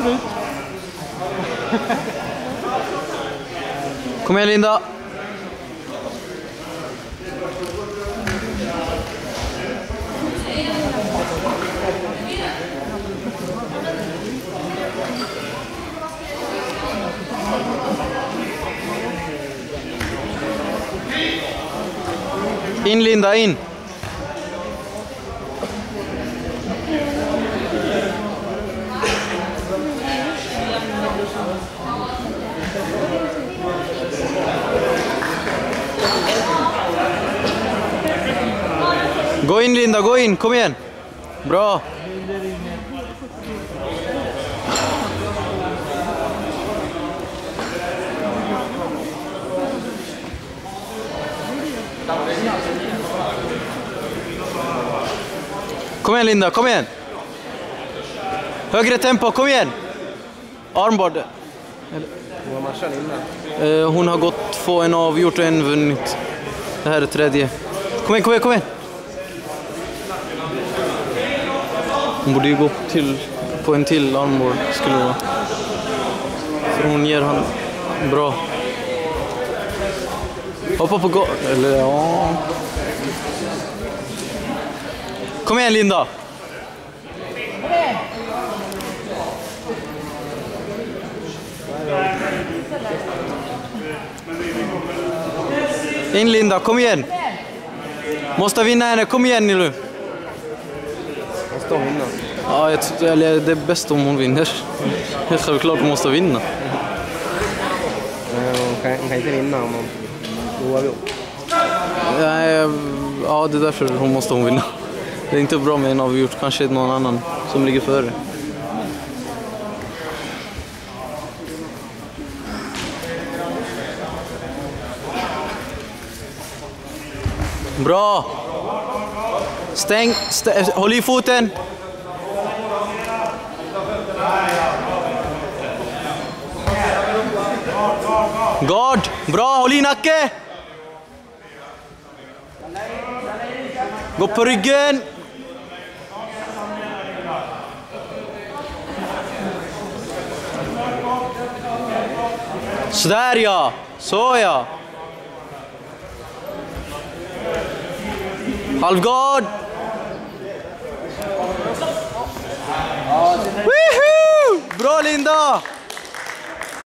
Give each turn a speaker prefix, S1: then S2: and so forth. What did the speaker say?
S1: Absolut.
S2: Kom igen, Linda. In, Linda, in. Gå in, Linda, gå in, kom igen. Bra. Kom igen, Linda, kom igen. Högre tempo, kom igen. Armbord. Hon har gått få en avgjort och en vunnit. Det här är tredje. Kom igen, kom igen, kom igen. Hon borde ju gå på en till armbord skulle det vara. För hon ger han bra. Hoppa på gård. Eller ja. Kom igen, Linda. In, Linda, kom igen. Måste vinna henne, kom igen nu.
S3: Måste hon vinna?
S2: Ja, det är bäst om hon vinner. Självklart hon måste vinna.
S3: Hon kan inte vinna om hon oavgjort.
S2: Ja, det är därför hon måste vinna. Det är inte bra med en avgjort, kanske någon annan som ligger före. Bra! Håll i foten! Guard! Bra, håll i nacke! Gå på ryggen! Sådär ja! Så ja! Halvgard! Woohoo! Bra, Linda!